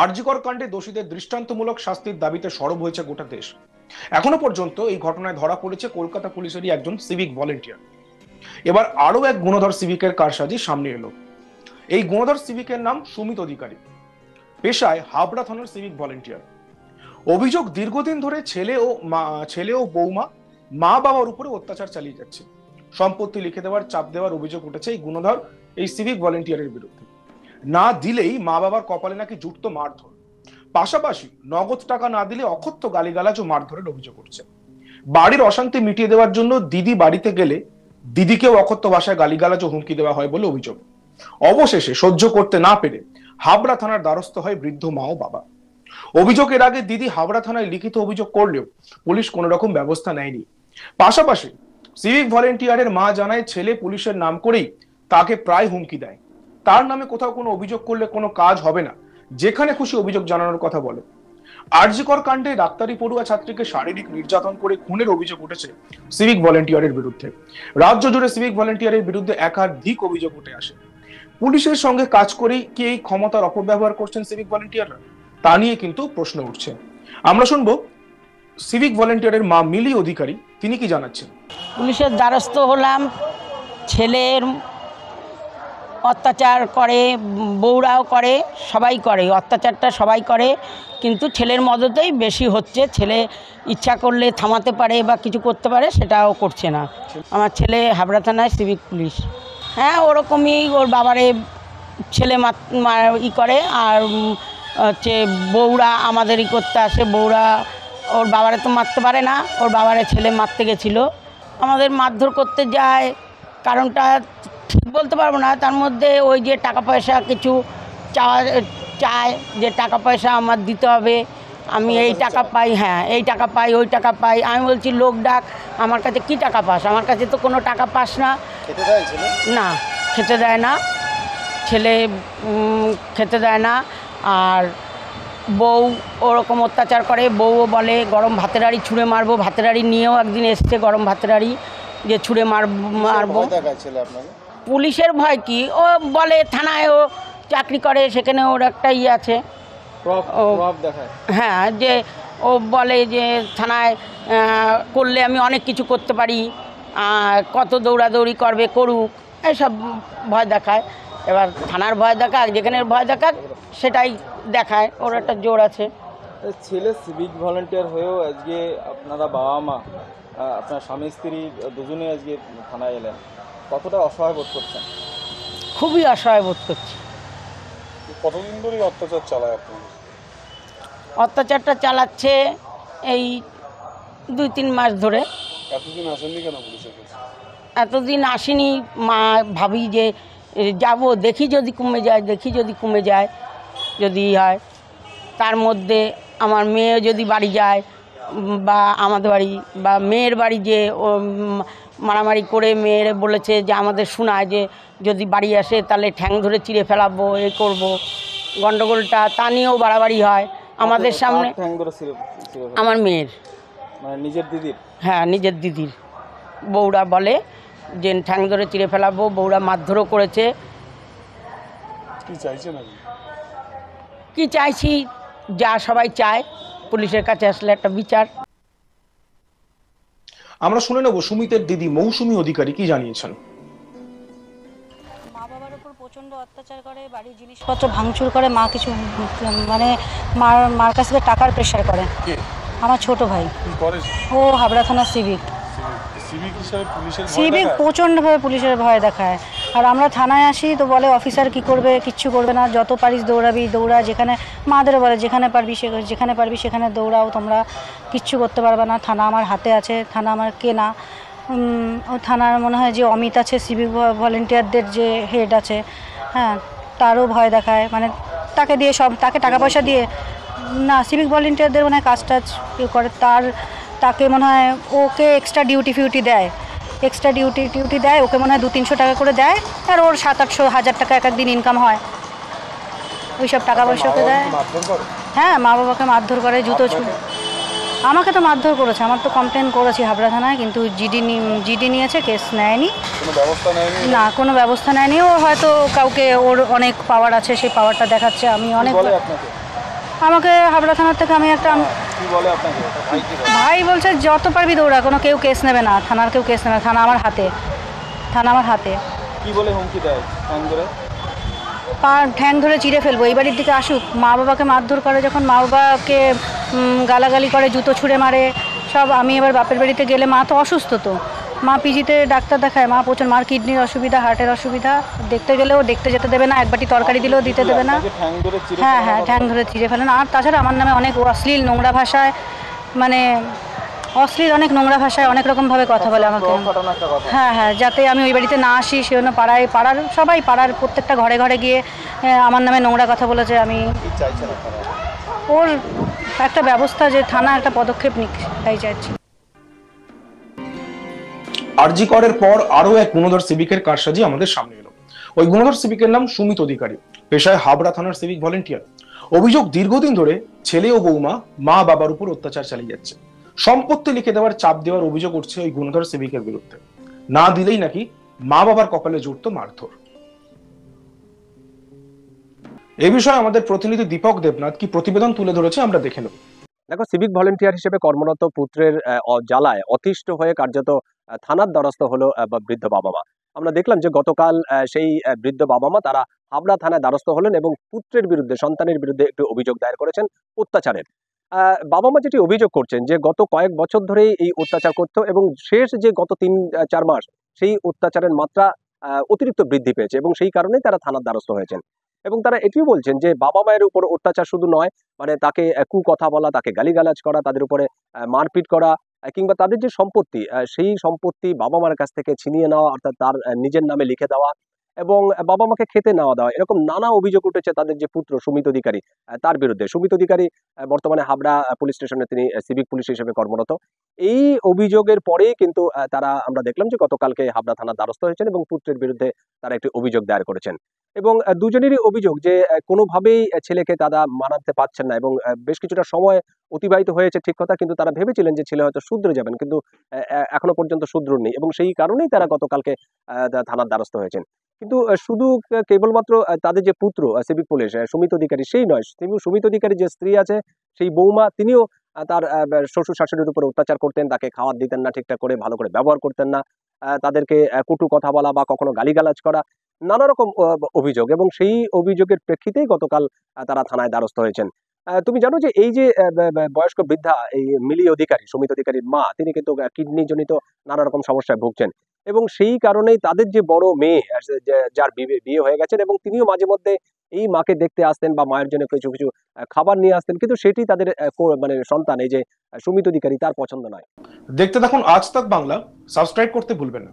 আরজিকর কাণ্ডে দোষীদের দৃষ্টান্তমূলক শাস্তির দাবিতে সরব হয়েছে গোটা দেশ। এখনো পর্যন্ত এই ঘটনায় ধরা পড়েছে কলকাতা পুলিশেরই একজন সিভিক ভলেন্টিয়ার। এবার আরো এক গুণধর সিভিকের কারসাজি সামনে এলো। এই গুণধর সিভিকের নাম সুমিত অধিকারী, পেশায় হাবড়া থানার সিভিক ভলেন্টিয়ার। অভিযোগ, দীর্ঘদিন ধরে ছেলে ও বৌমা মা বাবার উপরে অত্যাচার চালিয়ে যাচ্ছে। সম্পত্তি লিখে দেওয়ার, চাপ দেওয়ার অভিযোগ উঠেছে এই সিভিক ভলেন্টিয়ারের বিরুদ্ধে। না দিলেই মা বাবার কপালে নাকি জুটতো মারধর, পাশাপাশি নগদ টাকা না দিলে অকথ্য গালিগালাজ ও মারধরের অভিযোগ উঠছে। বাড়ির অশান্তি মিটিয়ে দেওয়ার জন্য দিদি বাড়িতে গেলে দিদিকেও অকথ্য ভাষায় গালিগালাজ ও হুমকি দেওয়া হয় বলে অভিযোগ। অবশেষে সহ্য করতে না পেরে হাবড়া থানার দ্বারস্থ হয় বৃদ্ধ মা ও বাবা। অভিযোগের আগে দিদি হাবড়া থানায় লিখিত অভিযোগ করলেও পুলিশ কোনো রকম ব্যবস্থা নেয়নি। পাশাপাশি সিভিক ভলেন্টিয়ারের মা জানায়, ছেলে পুলিশের নাম করেই তাকে প্রায় হুমকি দেয়। তার নামে কোথাও কোনো অভিযোগ করলে কোনো কাজ হবে না, যেখানে খুশি অভিযোগ জানানোর কথা বলে। আরজিকর কাণ্ডে ডাক্তারি পড়ুয়া ছাত্রীকে শারীরিক নির্যাতন করে খুনের অভিযোগ উঠেছে সিভিক ভলেন্টিয়ারের বিরুদ্ধে। রাজ্য জুড়ে সিভিক ভলেন্টিয়ারের বিরুদ্ধে একাধিক অভিযোগ উঠে আসে। পুলিশের সঙ্গে কাজ করেই কি এই ক্ষমতার অপব্যবহার করছেন সিভিক ভলেন্টিয়াররা, তা নিয়ে কিন্তু প্রশ্ন উঠছে। আমরা শুনবো সিভিক ভলেন্টিয়ারের মা মিলি অধিকারী, তিনি কি জানাচ্ছেন। পুলিশের দ্বারস্থ হলাম, ছেলের অত্যাচার করে, বউরাও করে, সবাই করে, অত্যাচারটা সবাই করে, কিন্তু ছেলের মদতেই বেশি হচ্ছে। ছেলে ইচ্ছা করলে থামাতে পারে বা কিছু করতে পারে, সেটাও করছে না। আমার ছেলে হাবড়া থানায় সিভিক পুলিশ। হ্যাঁ, ওরকমই ওর বাবারে ছেলে করে, আর হচ্ছে বউরা আমাদের করতে আসে। বউরা ওর বাবারে তো মারতে পারে না, ওর বাবারে ছেলে মারতে গেছিলো, আমাদের মারধর করতে যায়। কারণটা ঠিক বলতে পারবো না, তার মধ্যে ওই যে টাকা পয়সা কিছু চায় যে টাকা পয়সা আমার দিতে হবে, আমি এই টাকা পাই, হ্যাঁ এই টাকা পাই, ওই টাকা পাই। আমি বলছি লোক ডাক, আমার কাছে কি টাকা পাস, আমার কাছে তো কোনো টাকা পাস না। না, খেতে দেয় না ছেলে, খেতে দেয় না। আর বউ ওরকম অত্যাচার করে, বউও বলে গরম ভাতের হাঁড়ি ছুঁড়ে মারবো। ভাতের হাঁড়ি নিয়েও একদিন এসছে, গরম ভাতের হাঁড়ি যে ছুঁড়ে মারবো। পুলিশের ভয় কি, ও বলে থানায় ও চাকরি করে, সেখানে ওর একটা আছে, হ্যাঁ, যে ও বলে যে থানায় করলে আমি অনেক কিছু করতে পারি, কত দৌড়াদৌড়ি করবে, করুক, এসব ভয় দেখায়। এবার থানার ভয় দেখাক, যেখানে ভয় দেখাক সেটাই দেখায়, ওর একটা জোর আছে। ছেলে সিভিক ভলেন্টিয়ার হয়েও আজকে আপনারা বাবা মা, আপনার স্বামী স্ত্রী দুজনেই আজকে থানায় এলেন, কতটা অসহায় বোধ করছেন? খুবই অসহায় বোধ করছি। কতদিন ধরে অত্যাচার চালায় আপনাদের? অত্যাচারটা চালাচ্ছে এই 2-3 মাস ধরে। এতদিন আসেননি কেন পুলিশের কাছে? এতদিন আসেনি, মা ভাবি যে যাব, দেখি যদি কমে যায়, দেখি যদি কমে যায়, যদি হয়। তার মধ্যে আমার মেয়ে যদি বাড়ি যায়, বা আমাদের বাড়ি বা মেয়ের বাড়ি, যে ও মারামারি করে মেয়ের বলেছে যে আমাদের শোনায় যে যদি বাড়ি আসে তাহলে ঠ্যাং ধরে চিড়ে ফেলাবো, এ করবো, গন্ডগোলটা তা নিয়েও বাড়াবাড়ি হয় আমাদের সামনে। আমার মেয়ের, মানে নিজের দিদির? হ্যাঁ, নিজের দিদির। বউরা বলে যে ঠ্যাং ধরে চিড়ে ফেলাবো, বউরা মারধরও করেছে। কি চাইছেন? কি চাইছি, যা সবাই চায়, পুলিশের কাছে আসলে একটা বিচার। আমরা শুনে নেব সুমিতের দিদি মৌসুমী অধিকারী কি জানিয়েছেন। মা বাবার উপর প্রচন্ড অত্যাচার করে, বাড়ির জিনিসপত্র ভাঙচুর করে, মা কিছু মানে মার কাছ থেকে টাকার প্রেশার করে। আমার ছোট ভাই, ও হাবড়া থানার সিভিক। সিভিক প্রচণ্ডভাবে পুলিশের ভয় দেখায়। আর আমরা থানায় আসি তো বলে অফিসার কি করবে, কিচ্ছু করবে না, যত পারিস দৌড়াবি দৌড়া, যেখানে মাদেরও বলে যেখানে পারবি সেখানে দৌড়াও, তোমরা কিচ্ছু করতে পারবে না, থানা আমার হাতে আছে, থানা আমার কেনা। ও থানার মনে হয় যে অমিত আছে, সিভিক ভলেন্টিয়ারদের যে হেড আছে, হ্যাঁ, তারও ভয় দেখায়, মানে তাকে দিয়ে তাকে টাকা পয়সা দিয়ে, না সিভিক ভলেন্টিয়ারদের মনে হয় কাজ টাজ করে, তাকে মনে হয় ওকে এক্সট্রা ডিউটি দেয়, ওকে মনে হয় 200-300 টাকা করে দেয়, আর ওর 700-800 টাকা এক একদিন ইনকাম হয়, ওইসব টাকা পয়সা ওকে দেয়। হ্যাঁ, মা বাবাকে মারধর করে, জুতো ছুঁড়ে। আমাকে তো মারধর করেছে, আমার তো কমপ্লেন করেছি হাবড়া থানায়, কিন্তু জিডি নিয়েছে, কেস নেয়নি, না কোনো ব্যবস্থা নেয়নি। ও হয়তো কাউকে, ওর অনেক পাওয়ার আছে, সেই পাওয়ারটা দেখাচ্ছে। আমি অনেক, আমাকে হাবড়া থানার থেকে আমি একটা কি বলে আপনাকে ভাই কি বলে? ভাই বলছে যত পারবি দৌড়া, কোনো কেউ কেস নেবে না, থানার কেউ কেস নেবে না, থানা আমার হাতে, থানা আমার হাতে। কি বলে হুমকি দেয় ঠ্যাং ধরে? ঠ্যাং ধরে চিড়ে ফেলবো, এই বাড়ির দিকে আসুক। মা বাবাকে মারধর করে, যখন মা বাবাকে গালাগালি করে, জুতো ছুঁড়ে মারে সব। আমি এবার বাপের বাড়িতে গেলে, মা তো অসুস্থ, তো মা পিজিতে ডাক্তার দেখায়, মা প্রচুর, মার কিডনির অসুবিধা, হার্টের অসুবিধা, দেখতে গেলেও দেখতে যেতে দেবে না, এক বাটি তরকারি দিলেও দিতে দেবে না। ঠ্যাং ধরে চিড়ে হ্যাঁ হ্যাঁ, ঠ্যাং ধরে চিড়ে ফেলেন। আর তাছাড়া আমার নামে অনেক অশ্লীল নোংরা ভাষায়, মানে অশ্লীল অনেক নোংরা ভাষায় অনেক রকমভাবে কথা বলে আমাকে। হ্যাঁ হ্যাঁ, যাতে আমি ওই বাড়িতে না আসি সেজন্য পাড়ার সবাই, পাড়ার প্রত্যেকটা ঘরে ঘরে গিয়ে আমার নামে নোংরা কথা বলেছে। আমি ওর একটা ব্যবস্থা, যে থানা একটা পদক্ষেপ নিক, তাই চাইছি। আরজি করের পর আরো এক গুণধর সিভিকের কারসাজি আমাদের সামনে এলো। ওই গুণধর সিভিকের নাম সুমিত অধিকারী, পেশায় হাবড়া থানার সিভিক ভলেন্টিয়ার। অভিযোগ, দীর্ঘদিন ধরে ছেলে ও বৌমা মা বাবার উপর অত্যাচার চালিয়ে যাচ্ছে। সম্পত্তি লিখে দেওয়ার চাপ দেওয়ার অভিযোগ উঠছে ওই গুণধর সিভিকের বিরুদ্ধে। না দিলেই নাকি মা বাবার কপালে জুটতো মারধর। এ বিষয়ে আমাদের প্রতিনিধি দীপক দেবনাথ কি প্রতিবেদন তুলে ধরেছে, আমরা দেখে নেব। দেখো, সিভিক ভলেন্টিয়ার হিসেবে কর্মরত পুত্রের জ্বালায় অতিষ্ঠ হয়ে কার্যত থানার দ্বারস্থ হলো বৃদ্ধ বাবা মা। আমরা দেখলাম যে গতকাল সেই বৃদ্ধ বাবা মা তারা হাবড়া থানায় দ্বারস্থ হলেন এবং পুত্রের বিরুদ্ধে, সন্তানের বিরুদ্ধে একটি অভিযোগ দায়ের করেছেন অত্যাচারের। বাবা মা যেটি অভিযোগ করছেন যে গত কয়েক বছর ধরেই এই অত্যাচার করতো এবং শেষ যে গত 3-4 মাস সেই অত্যাচারের মাত্রা অতিরিক্ত বৃদ্ধি পেয়েছে এবং সেই কারণেই তারা থানার দ্বারস্থ হয়েছেন। এবং তারা এটিও বলছেন যে বাবা মায়ের উপর অত্যাচার শুধু নয়, মানে তাকে কুকথা বলা, তাকে গালিগালাজ করা, তাদের উপরে মারপিট করা, কিংবা তাদের যে সম্পত্তি সেই সম্পত্তি বাবা মার কাছ থেকে ছিনিয়ে নেওয়া, অর্থাৎ তার নিজের নামে লিখে দেওয়া এবং বাবা মাকে খেতে নেওয়া দেওয়া, এরকম নানা অভিযোগ উঠেছে তাদের যে পুত্র সুমিত অধিকারী তার বিরুদ্ধে। সুমিত অধিকারী বর্তমানে হাবড়া পুলিশ স্টেশনে তিনি সিভিক পুলিশ হিসেবে কর্মরত। এই অভিযোগের পরেই কিন্তু তারা, আমরা দেখলাম যে গতকালকে হাবড়া থানার দ্বারস্থ হয়েছেন এবং পুত্রের বিরুদ্ধে তারা একটি অভিযোগ দায়ের করেছেন। এবং দুজনেরই অভিযোগ যে কোনোভাবেই ছেলেকে তারা মানাতে পারছেন না এবং বেশ কিছুটা সময় অতিবাহিত হয়েছে ঠিক কথা, কিন্তু তারা ভেবেছিলেন যে ছেলে হয়তো শুধরে যাবেন, কিন্তু এখনো পর্যন্ত শুধরননি এবং সেই কারণেই তারা গতকালকে থানার দ্বারস্থ হয়েছেন। কিন্তু শুধু কেবলমাত্র তাদের যে পুত্র সিভিক পুলিশ সুমিত অধিকারী সেই নয়, সুমিত অধিকারী যে স্ত্রী আছে সেই বৌমা, তিনিও তার শ্বশুর শাশুড়ির উপরে অত্যাচার করতেন, তাকে খাওয়ার দিতেন না ঠিকঠাক করে, ভালো করে ব্যবহার করতেন না, তাদেরকে কটু কথা বলা বা কখনো গালিগালাজ করা, নানা রকম অভিযোগ। এবং সেই অভিযোগের প্রেক্ষিতেই গতকাল তারা থানায় দ্বারস্থ হয়েছেন। তুমি জানো যে এই যে বয়স্ক বৃদ্ধা এই মিলি অধিকারী, সুমিত অধিকারীর মা, তিনি কিন্তু কিডনি জনিত নানা রকম সমস্যায় ভুগছেন এবং সেই কারণেই তাদের যে বড় মেয়ে যার বিয়ে হয়ে গেছেন এবং তিনিও মাঝে মধ্যে এই মাকে দেখতে আসতেন বা মায়ের জন্য কিছু কিছু খাবার নিয়ে আসতেন, কিন্তু সেটি তাদের মানে সন্তান এই যে সুমিত অধিকারী তার পছন্দ নয়। দেখতে থাকুন আজ তাক বাংলা, সাবস্ক্রাইব করতে ভুলবেন না।